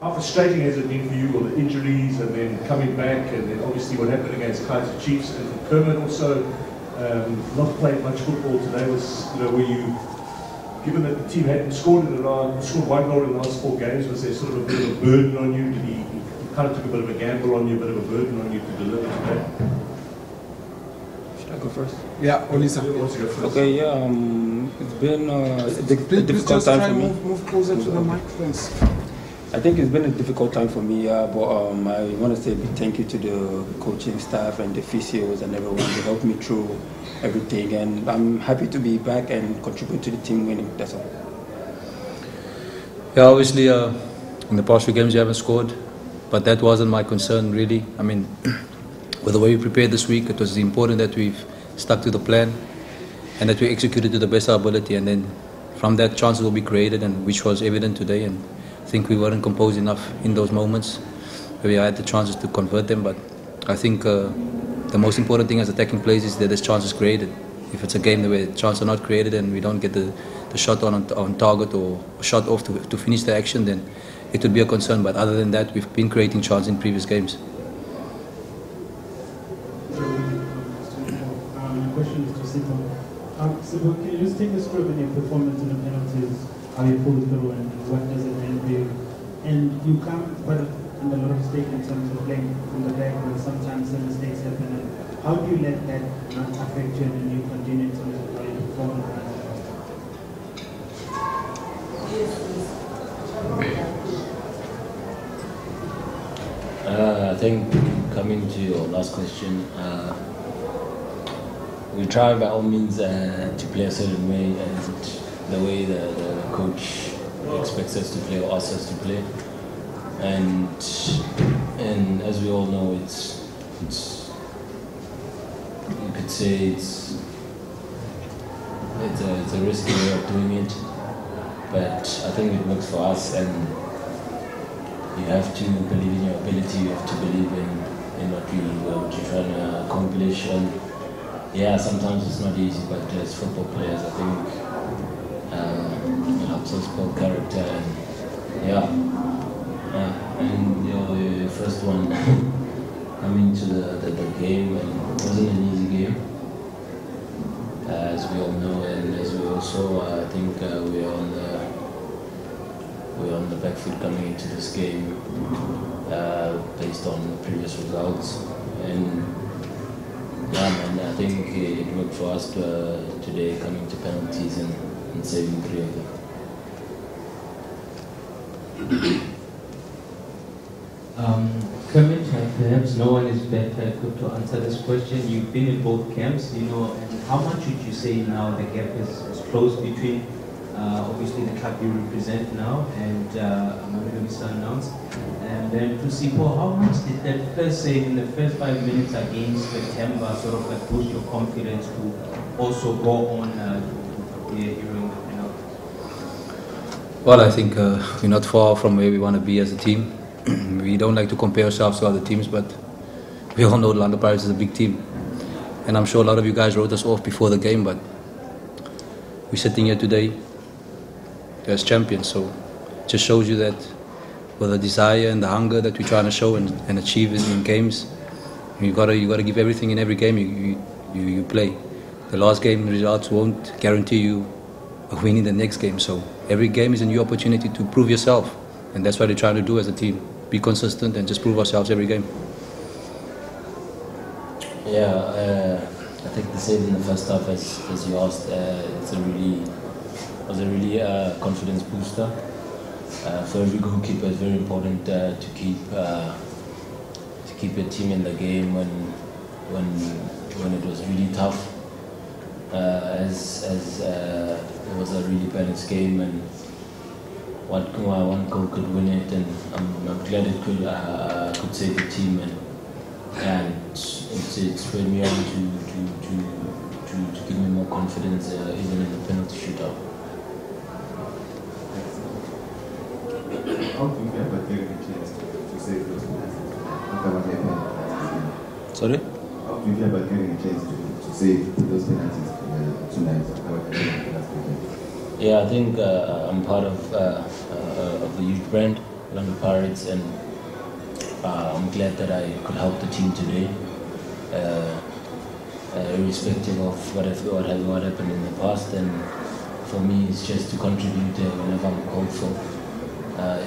How frustrating has it been for you, all the injuries and then coming back, and then obviously what happened against Kaiser Chiefs, and Kermit also not played much football today? Was, were you, given that the team hadn't scored scored 1 goal in the last 4 games, was there sort of a bit of a burden on you? Did he kind of took a bit of a gamble on you, a bit of a burden on you to deliver today? Should I go first? Yeah, Olisa. Okay, yeah, it's been a difficult time for me. Move closer to the microphones. I think it's been a difficult time for me, but I want to say a big thank you to the coaching staff and the physios and everyone who helped me through everything, and I'm happy to be back and contribute to the team winning, that's all. Yeah, obviously in the past few games you haven't scored, but that wasn't my concern really. I mean, with the way we prepared this week, it was important that we've stuck to the plan and that we executed to the best of our ability, and then from that chances will be created, and which was evident today. And I think we weren't composed enough in those moments where we had the chances to convert them. But I think the most important thing as attacking players is that there's chances created. If it's a game where chances are not created and we don't get the shot on target or shot off to finish the action, then it would be a concern. But other than that, we've been creating chances in previous games. Question is to Sipho. Sipho, can you just take us through your performance in the penalties, how you pulled through, and what does it mean for you? And you come quite under a lot of stake in terms of playing from the back, and sometimes some mistakes happen. And how do you let that not affect you and you continue in terms of how you perform? I think coming to your last question, we try by all means to play a certain way, and the way the coach expects us to play or asks us to play. And as we all know, it's you could say it's a risky way of doing it, but I think it works for us. And you have to believe in your ability. You have to believe in what you're trying to accomplish. And yeah, sometimes it's not easy, but as football players, I think it helps us build character. And yeah, and your first one coming to the game, and it wasn't an easy game, as we all know, and as we also I think we're on the back foot coming into this game based on previous results. And yeah, man, I think it worked for us today, coming to penalties and saving 3 of them. Kermit, perhaps no one is better equipped to answer this question. You've been in both camps, and how much would you say now the gap is closed between obviously the club you represent now and Mamelodi Sundowns? And then to Sipho, how much did that first save in the first 5 minutes against September sort of like boost your confidence to also go on during the penalty? Well, I think we're not far from where we want to be as a team. We don't like to compare ourselves to other teams, but we all know Orlando Pirates is a big team. And I'm sure a lot of you guys wrote us off before the game, but we're sitting here today as champions. So it just shows you that with the desire and the hunger that we're trying to show and achieve in games, you gotta give everything in every game you play. The last game results won't guarantee you a win in the next game. So every game is a new opportunity to prove yourself, and that's what we're trying to do as a team. Be consistent and just prove ourselves every game. Yeah, I think the same in the first half as you asked. It was a really confidence booster. For every goalkeeper, it's very important to keep your team in the game when it was really tough. As it was a really balanced game, and one goal could win it, and I'm glad it could save the team, and it's made me able to give me more confidence even in the penalty shootout. How do you get about getting a chance to save those penalties? Sorry? How do you feel about getting a chance to save those penalties tonight? Yeah, I think I'm part of the youth brand, Orlando Pirates, and I'm glad that I could help the team today. Irrespective of what happened in the past, and for me it's just to contribute whenever I'm called for,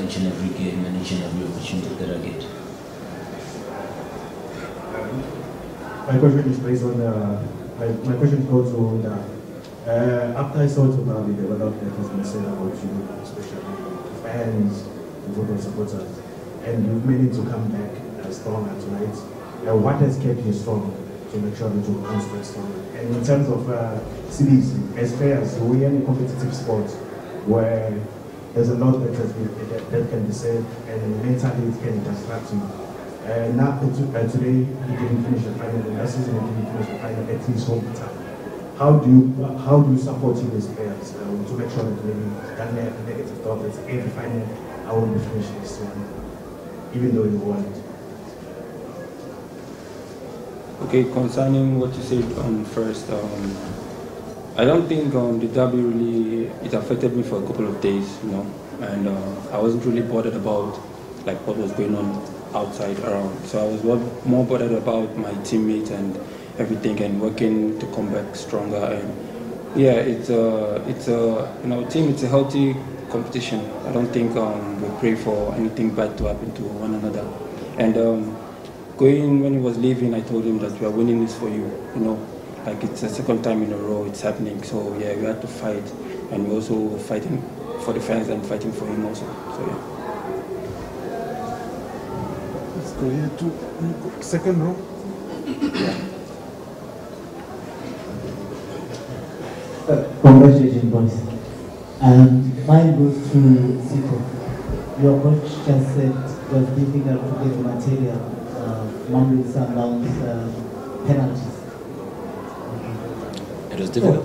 each and every game and each and every opportunity that I get. My question is based on my question goes to Ndah. After I saw totally there were a lot that has been said about you, especially the fans, the football supporters, and you've managed to come back stronger tonight. What has kept you strong to make sure that you come stronger? And in terms of cities, as players, we are in a competitive sport where there's a lot that can be said, and mentally it can distract you. Now today you didn't finish the final, and last season you didn't finish the final at his home time. How do you support you as players to make sure that maybe that negative thought that every final I will be finishing this one, even though you won it? Okay, concerning what you said first, I don't think the derby really it affected me for a couple of days, and I wasn't really bothered about like what was going on outside around. So I was more bothered about my teammates and everything, and working to come back stronger. And yeah, it's team. It's a healthy competition. I don't think we pray for anything bad to happen to one another. And when he was leaving, I told him that we are winning this for you. Like it's the second time in a row it's happening. So yeah, we had to fight, and we're also fighting for the fans and fighting for him also. So yeah. Let's go here to second row. Congratulations, boys. Mine goes to Sipho. Your coach just said it was difficult to get the material, Mamelodi Sundowns penalties. It was difficult.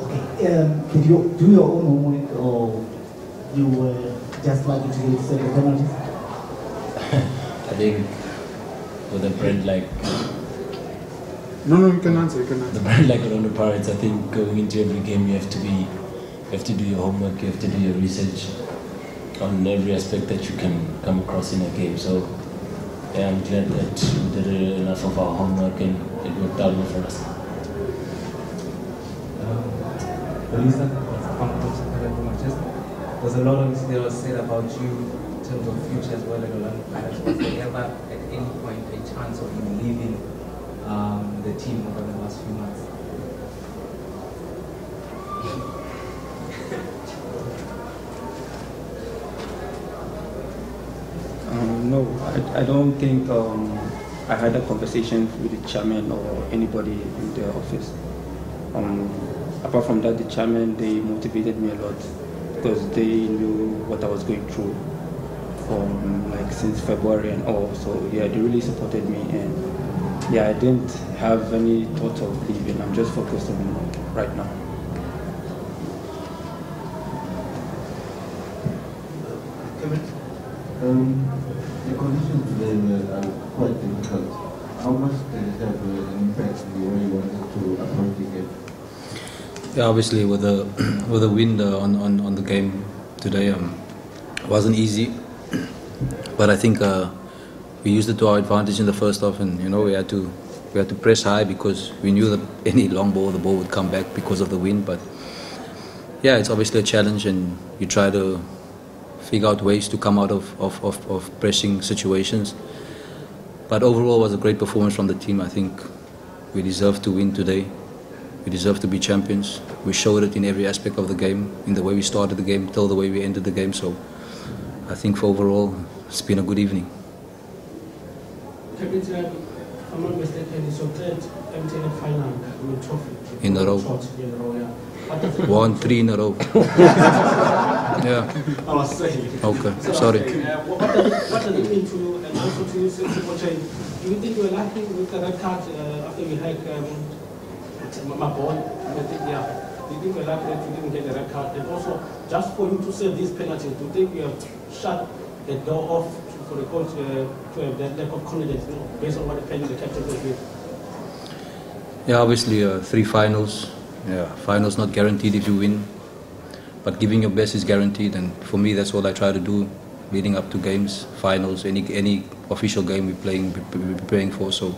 Did you do your own homework, or you were just lucky to get the penalties? I think with a brand like No, you can answer. the brand like Orlando Pirates, I think going into every game you have to do your homework, you have to do your research on every aspect that you can come across in a game. So yeah, I'm glad that we did enough of our homework and it worked out well for us. Olisa, there's a lot of that was said about you in terms of future as well at Orlando Pirates. Was there ever at any point a chance of you leaving the team over the last few months? No, I don't think I had a conversation with the chairman or anybody in the office. Apart from that, the chairman, they motivated me a lot because they knew what I was going through from since February and all. So yeah, they really supported me, and yeah, I didn't have any thought of leaving. I'm just focused on right now. Kermit, the conditions today were quite difficult. How much did it have an impact on the way you wanted to approach the game? Yeah, obviously with the wind on the game today, wasn't easy. But I think we used it to our advantage in the first half, and we had to press high because we knew that any long ball, the ball would come back because of the wind. But yeah, it's obviously a challenge, and you try to figure out ways to come out of pressing situations. But overall, it was a great performance from the team. I think we deserve to win today. We deserve to be champions. We showed it in every aspect of the game, in the way we started the game till the way we ended the game. So I think for overall, it's been a good evening. Kermit, if I'm not mistaken, it's your third MTN8 final with trophy. In a row. In a row, yeah. 1-3 in a row. Yeah. I was saying. Okay, sorry. What does it mean to you, and also to you, Sipho Chaine? Do you think you were lucky with the red card after you had Mabhida? Do you think you were lucky that you didn't get the red card? And also, just for you to save these penalties, do you think you have shut the door off for the coach to have that lack of confidence, based on what the captain was doing? Yeah, obviously 3 finals. Yeah, finals not guaranteed if you win, but giving your best is guaranteed. And for me, that's what I try to do leading up to games, finals, any official game we're preparing for. So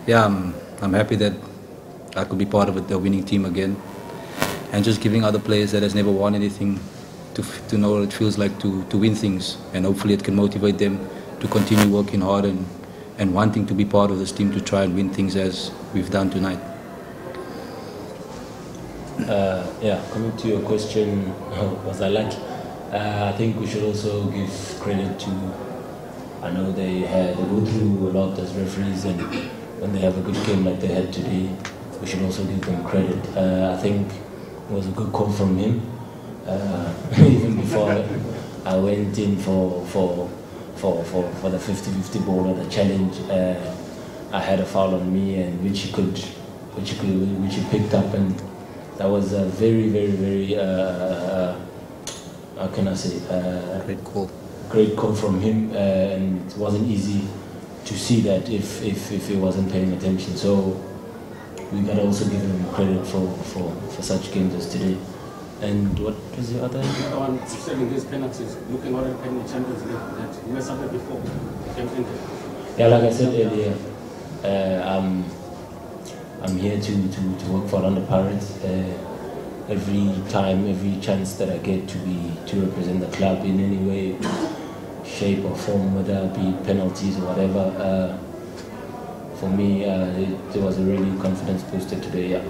yeah, I'm happy that I could be part of the winning team again, and just giving other players that has never won anything to know what it feels like to win things, and hopefully it can motivate them to continue working hard and wanting to be part of this team to try and win things as we've done tonight. Yeah, coming to your question, was I lucky? I think we should also give credit to, I know they go through a lot as referees, and when they have a good game like they had today, we should also give them credit. I think it was a good call from him. Even before I went in for the 50-50 ball or the challenge, I had a foul on me, and which he picked up, and that was a very how can I say, great call from him, and it wasn't easy to see that if he wasn't paying attention. So we gotta also give him credit for such games as today. And what was the other? On saving these penalties, looking at the Champions League, that you were something before. Yeah, like I said earlier, I'm here to work for London Pirates. Every chance that I get to represent the club in any way, shape or form, whether it be penalties or whatever. For me, it was a really confidence booster today. Yeah.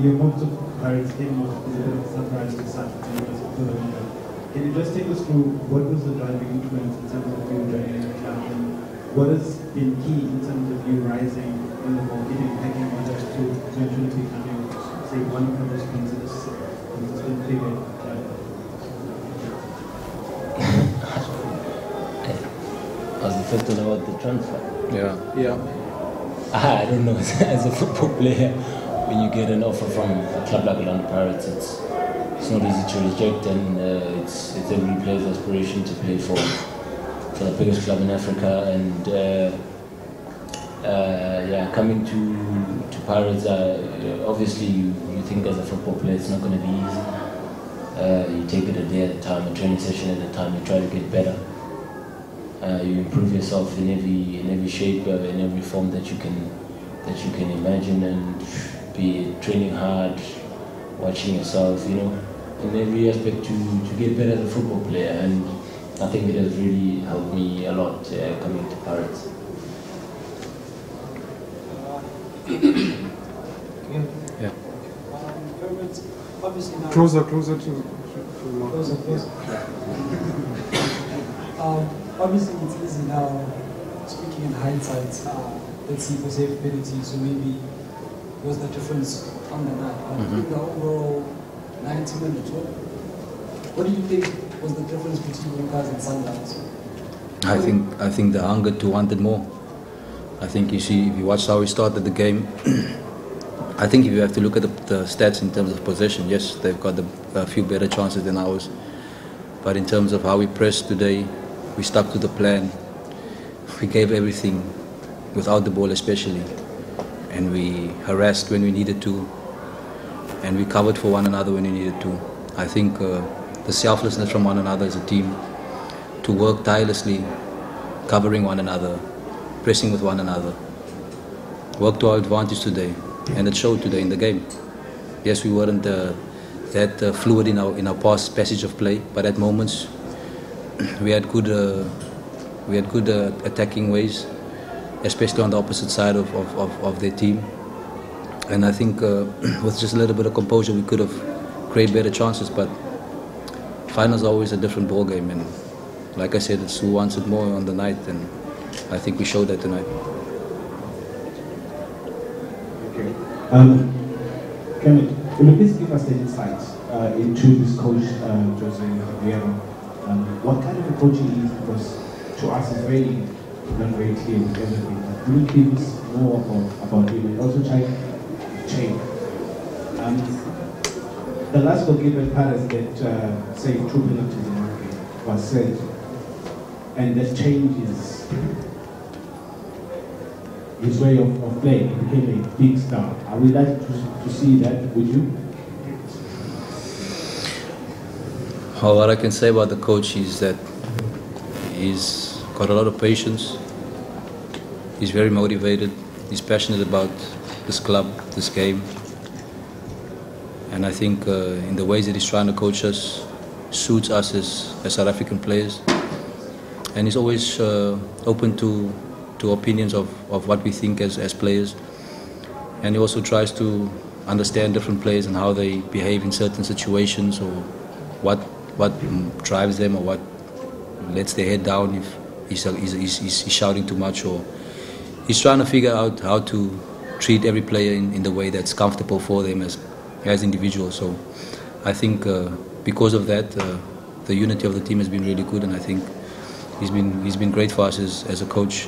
You moved to Pirates, came out of the surprise to start. Can you just take us through what was the driving influence in terms of you joining the club, and what has been key in terms of you rising in the goalkeeping pecking order to eventually becoming, say, one of the most consistent figure in the club? Was the first one about the transfer? Yeah. I don't know. As a football player, when you get an offer from a club like London Pirates, it's not easy to reject, and it's every player's aspiration to play for the biggest club in Africa. And yeah, coming to Pirates, obviously you think as a football player it's not going to be easy. You take it a day at a time, a training session at a time. You try to get better. You improve yourself in every shape, in every form that you can imagine, and be training hard, watching yourself, in every aspect to get better as a football player. And I think it has really helped me a lot coming to Pirates. Yeah. Obviously now closer to obviously it's easy now, speaking in hindsight, let's see for safe ability, so maybe was the difference on the night. But in the overall 90 minutes, what do you think was the difference between you guys and Sundowns? I think the hunger to want it more. I think if you watch how we started the game, I think if you have to look at the stats in terms of possession, yes, they've got a few better chances than ours. But in terms of how we pressed today, we stuck to the plan. We gave everything, without the ball especially. And we harassed when we needed to. And we covered for one another when we needed to. I think the selflessness from one another as a team, to work tirelessly, covering one another, pressing with one another, worked to our advantage today. And it showed today in the game. Yes, we weren't that fluid in our passage of play, but at moments we had good attacking ways, especially on the opposite side of their team. And I think with just a little bit of composure we could have created better chances, but finals are always a different ball game, and like I said, it's who wants it more on the night, and I think we showed that tonight. Kermit, will you please give us the insights into this coach, Jose Vieira? What kind of a coach he is? Because to us it's not very clear with everything. But will you give us more about him? And also Chaine. The last goalkeeper Paris that saved 2 penalties in one game was said and that changes his way of playing. He became a big star. Are we like to see that with you? Well, what I can say about the coach is that he's got a lot of patience. He's very motivated. He's passionate about this club, this game. And I think in the ways that he's trying to coach us, suits us as South African players. And he's always open to opinions of what we think as players. And he also tries to understand different players and how they behave in certain situations, or what drives them, or what lets their head down if he's shouting too much, or he's trying to figure out how to treat every player in the way that's comfortable for them as individuals. So I think because of that, the unity of the team has been really good, and I think he's been great for us as a coach,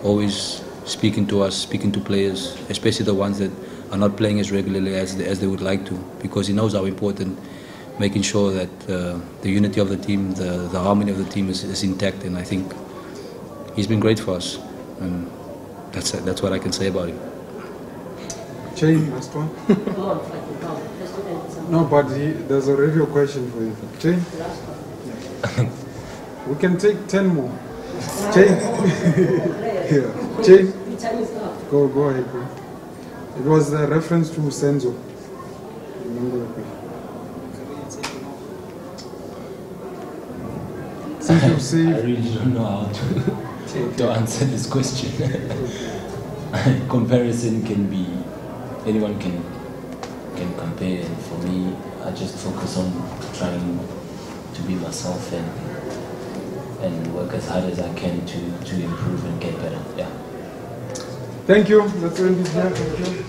always speaking to us, speaking to players, especially the ones that are not playing as regularly as they would like to, because he knows how important making sure that the unity of the team, the harmony of the team is intact. And I think he's been great for us, and that's what I can say about him. Chaine, last one. No, but there's already a question for you. Chaine? We can take 10 more. Chaine? Yeah. Chaine? Go ahead, bro. It was the reference to Senzo. Remember the question? Since you see, I really don't know how to answer this question. Comparison can be, anyone can compare, and for me, I just focus on trying to be myself and work as hard as I can to improve and get better. Yeah. Thank you. Let's end it here. Thank you.